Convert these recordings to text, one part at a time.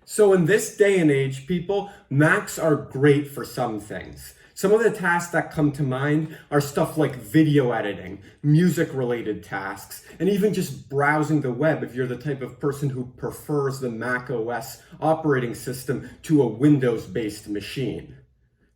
So in this day and age, people, Macs are great for some things. Some of the tasks that come to mind are stuff like video editing, music related tasks, and even just browsing the web if you're the type of person who prefers the Mac OS operating system to a Windows based machine.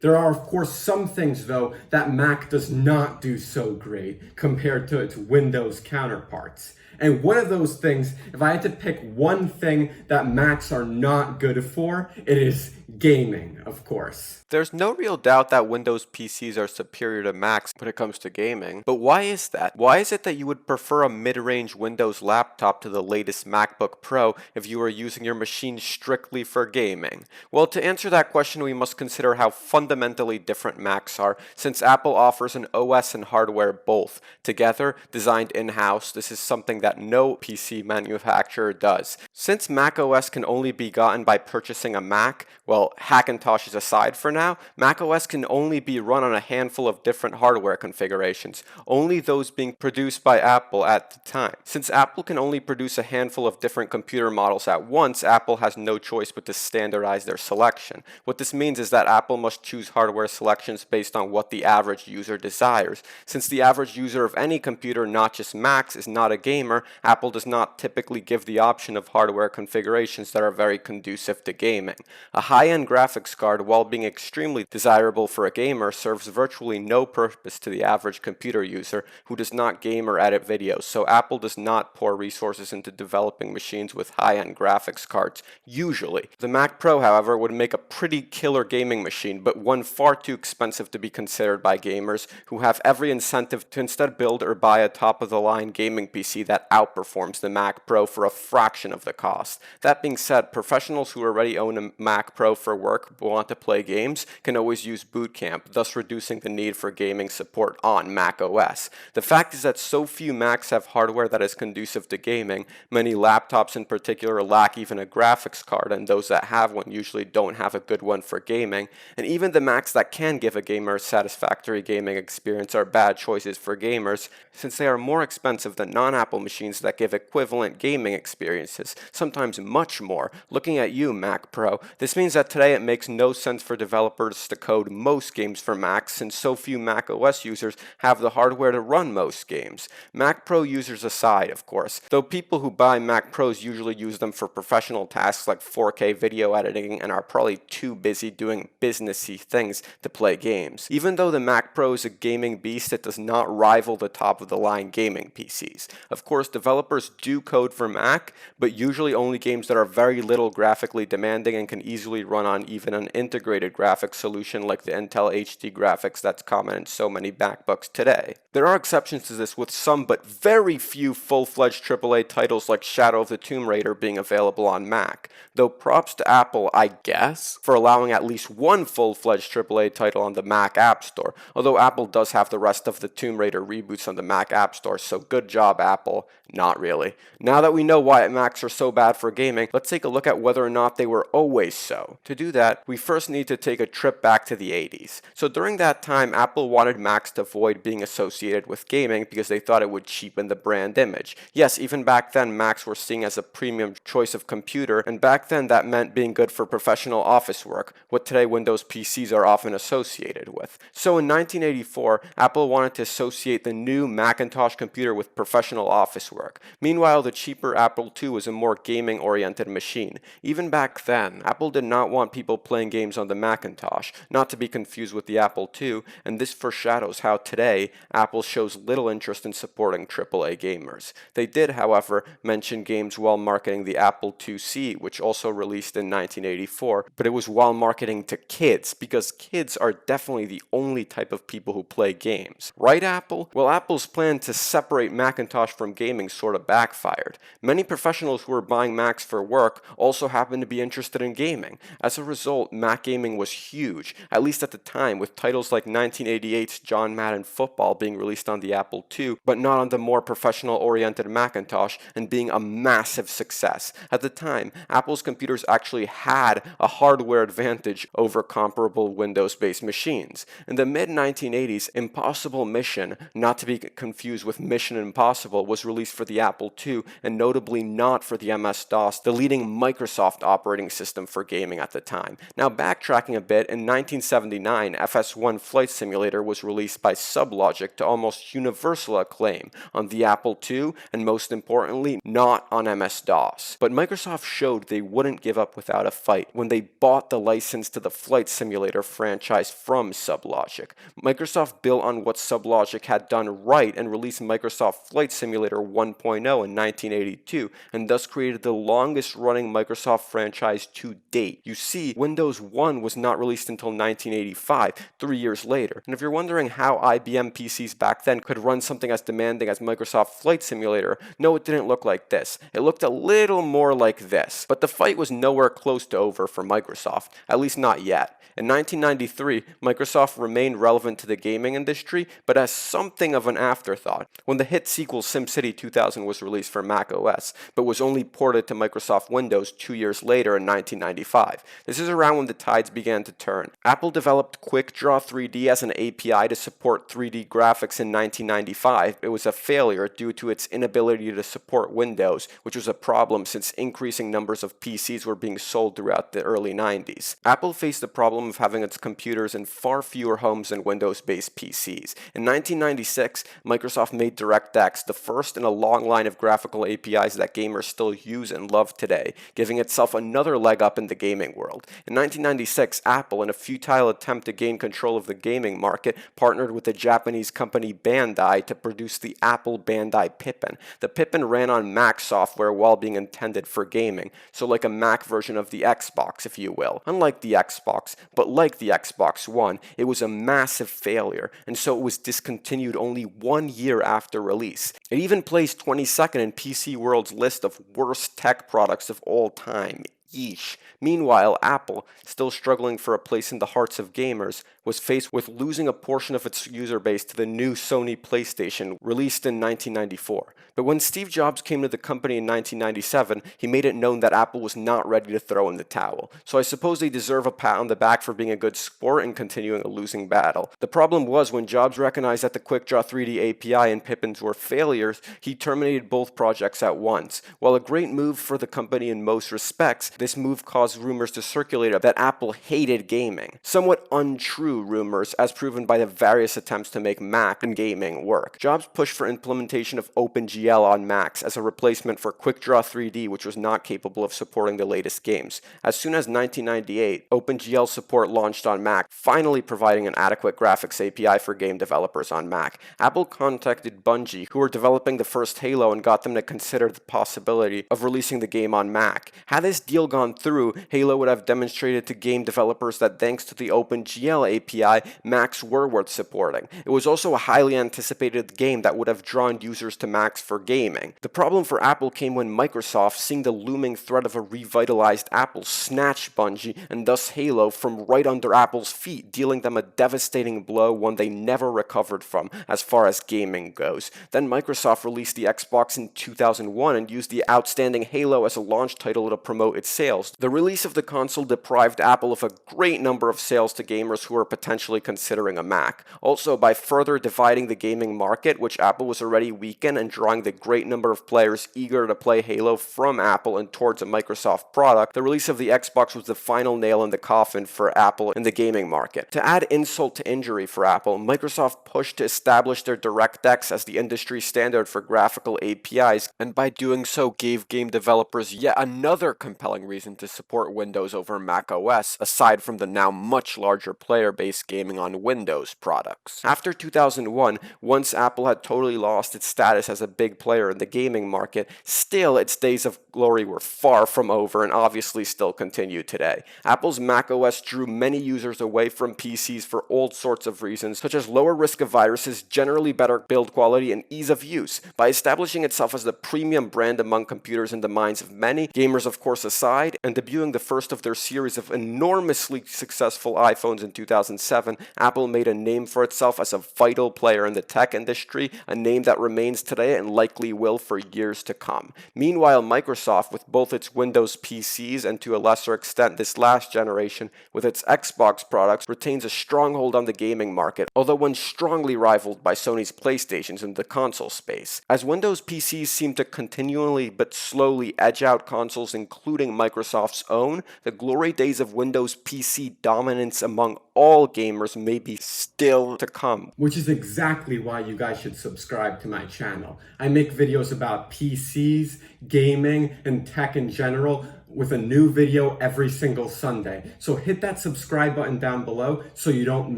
There are, of course, some things, though, that Mac does not do so great compared to its Windows counterparts. And one of those things, if I had to pick one thing that Macs are not good for, it is gaming, of course. There's no real doubt that Windows PCs are superior to Macs when it comes to gaming, but why is that? Why is it that you would prefer a mid-range Windows laptop to the latest MacBook Pro if you were using your machine strictly for gaming? Well, to answer that question, we must consider how fundamentally different Macs are, since Apple offers an OS and hardware both. Together, designed in-house, this is something that no PC manufacturer does. Since Mac OS can only be gotten by purchasing a Mac, well, Hackintoshes aside for now, macOS can only be run on a handful of different hardware configurations, only those being produced by Apple at the time. Since Apple can only produce a handful of different computer models at once, Apple has no choice but to standardize their selection. What this means is that Apple must choose hardware selections based on what the average user desires. Since the average user of any computer, not just Macs, is not a gamer, Apple does not typically give the option of hardware configurations that are very conducive to gaming. A high-end graphics card, while being extremely desirable for a gamer, serves virtually no purpose to the average computer user who does not game or edit videos, so Apple does not pour resources into developing machines with high-end graphics cards, usually. The Mac Pro, however, would make a pretty killer gaming machine, but one far too expensive to be considered by gamers who have every incentive to instead build or buy a top-of-the-line gaming PC that outperforms the Mac Pro for a fraction of the cost. That being said, professionals who already own a Mac Pro for work but want to play games can always use Boot Camp, thus reducing the need for gaming support on Mac OS. The fact is that so few Macs have hardware that is conducive to gaming. Many laptops in particular lack even a graphics card, and those that have one usually don't have a good one for gaming. And even the Macs that can give a gamer a satisfactory gaming experience are bad choices for gamers, since they are more expensive than non-Apple machines that give equivalent gaming experiences, sometimes much more. Looking at you, Mac Pro, this means that today it makes no sense for developers to code most games for Macs, since so few Mac OS users have the hardware to run most games. Mac Pro users aside, of course, though people who buy Mac Pros usually use them for professional tasks like 4K video editing and are probably too busy doing businessy things to play games. Even though the Mac Pro is a gaming beast, it does not rival the top-of-the-line gaming PCs. Of course, developers do code for Mac, but usually only games that are very little graphically demanding and can easily run on even an integrated graphics solution like the Intel HD graphics that's common in so many MacBooks today. There are exceptions to this, with some but very few full-fledged AAA titles like Shadow of the Tomb Raider being available on Mac, though props to Apple, I guess, for allowing at least one full-fledged AAA title on the Mac App Store, although Apple does have the rest of the Tomb Raider reboots on the Mac App Store, so good job, Apple. Not really. Now that we know why Macs are so bad for gaming, let's take a look at whether or not they were always so. To do that, we first need to take a trip back to the 80s. So during that time, Apple wanted Macs to avoid being associated with gaming because they thought it would cheapen the brand image. Yes, even back then, Macs were seen as a premium choice of computer, and back then that meant being good for professional office work, what today Windows PCs are often associated with. So in 1984, Apple wanted to associate the new Macintosh computer with professional office work. Meanwhile, the cheaper Apple II was a more gaming-oriented machine. Even back then, Apple did not want people playing games on the Macintosh, not to be confused with the Apple II, and this foreshadows how today Apple shows little interest in supporting AAA gamers. They did, however, mention games while marketing the Apple IIc, which also released in 1984, but it was while marketing to kids, because kids are definitely the only type of people who play games. Right, Apple? Well, Apple's plan to separate Macintosh from gaming sort of backfired. Many professionals who were buying Macs for work also happened to be interested in gaming. As a result, Mac gaming was huge, at least at the time, with titles like 1988's John Madden Football being released on the Apple II, but not on the more professional-oriented Macintosh, and being a massive success. At the time, Apple's computers actually had a hardware advantage over comparable Windows-based machines. In the mid-1980s, Impossible Mission, not to be confused with Mission Impossible, was released released for the Apple II, and notably not for the MS-DOS, the leading Microsoft operating system for gaming at the time. Now backtracking a bit, in 1979, FS1 Flight Simulator was released by Sublogic to almost universal acclaim on the Apple II, and most importantly, not on MS-DOS. But Microsoft showed they wouldn't give up without a fight when they bought the license to the Flight Simulator franchise from Sublogic. Microsoft built on what Sublogic had done right and released Microsoft Flight Simulator 1.0 in 1982, and thus created the longest running Microsoft franchise to date. You see, Windows 1 was not released until 1985, 3 years later. And if you're wondering how IBM PCs back then could run something as demanding as Microsoft Flight Simulator, no, it didn't look like this. It looked a little more like this. But the fight was nowhere close to over for Microsoft, at least not yet. In 1993, Microsoft remained relevant to the gaming industry, but as something of an afterthought, when the hit sequel SimCity 2000 was released for Mac OS, but was only ported to Microsoft Windows 2 years later in 1995. This is around when the tides began to turn. Apple developed QuickDraw 3D as an API to support 3D graphics in 1995. It was a failure due to its inability to support Windows, which was a problem since increasing numbers of PCs were being sold throughout the early 90s. Apple faced the problem of having its computers in far fewer homes than Windows-based PCs. In 1996, Microsoft made DirectX, the first in a long line of graphical APIs that gamers still use and love today, giving itself another leg up in the gaming world. In 1996, Apple, in a futile attempt to gain control of the gaming market, partnered with the Japanese company Bandai to produce the Apple Bandai Pippin. The Pippin ran on Mac software while being intended for gaming, so like a Mac version of the Xbox, if you will. Unlike the Xbox, but like the Xbox One, it was a massive failure, and so it was discontinued only 1 year after release. It even placed 22nd in PC World's list of worst tech products of all time. Yeesh. Meanwhile, Apple, still struggling for a place in the hearts of gamers, was faced with losing a portion of its user base to the new Sony PlayStation, released in 1994. But when Steve Jobs came to the company in 1997, he made it known that Apple was not ready to throw in the towel. So I suppose they deserve a pat on the back for being a good sport and continuing a losing battle. The problem was when Jobs recognized that the QuickDraw 3D API and Pippins were failures, he terminated both projects at once. While a great move for the company in most respects, this move caused rumors to circulate that Apple hated gaming. Somewhat untrue rumors, as proven by the various attempts to make Mac and gaming work. Jobs pushed for implementation of OpenGL on Macs as a replacement for QuickDraw 3D, which was not capable of supporting the latest games. As soon as 1998, OpenGL support launched on Mac, finally providing an adequate graphics API for game developers on Mac. Apple contacted Bungie, who were developing the first Halo, and got them to consider the possibility of releasing the game on Mac. Had this deal gone through, Halo would have demonstrated to game developers that thanks to the OpenGL API, Macs were worth supporting. It was also a highly anticipated game that would have drawn users to Macs for gaming. The problem for Apple came when Microsoft, seeing the looming threat of a revitalized Apple, snatched Bungie and thus Halo from right under Apple's feet, dealing them a devastating blow, one they never recovered from as far as gaming goes. Then Microsoft released the Xbox in 2001 and used the outstanding Halo as a launch title to promote its sales. The release of the console deprived Apple of a great number of sales to gamers who were potentially considering a Mac. Also, by further dividing the gaming market, which Apple was already weak in, and drawing the great number of players eager to play Halo from Apple and towards a Microsoft product, the release of the Xbox was the final nail in the coffin for Apple in the gaming market. To add insult to injury for Apple, Microsoft pushed to establish their DirectX as the industry standard for graphical APIs, and by doing so gave game developers yet another compelling reason to support Windows over Mac OS, aside from the now much larger player base gaming on Windows products. After 2001, once Apple had totally lost its status as a big player in the gaming market, still its days of glory were far from over and obviously still continue today. Apple's Mac OS drew many users away from PCs for all sorts of reasons, such as lower risk of viruses, generally better build quality, and ease of use. By establishing itself as the premium brand among computers in the minds of many, gamers of course aside, side, and debuting the first of their series of enormously successful iPhones in 2007, Apple made a name for itself as a vital player in the tech industry, a name that remains today and likely will for years to come. Meanwhile, Microsoft, with both its Windows PCs and to a lesser extent this last generation with its Xbox products, retains a stronghold on the gaming market, although one strongly rivaled by Sony's PlayStations in the console space. As Windows PCs seem to continually but slowly edge out consoles including Microsoft's own, the glory days of Windows PC dominance among all gamers may be still to come. Which is exactly why you guys should subscribe to my channel. I make videos about PCs, gaming, and tech in general with a new video every single Sunday. So hit that subscribe button down below so you don't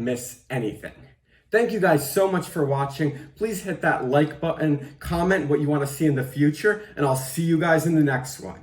miss anything. Thank you guys so much for watching. Please hit that like button, comment what you want to see in the future, and I'll see you guys in the next one.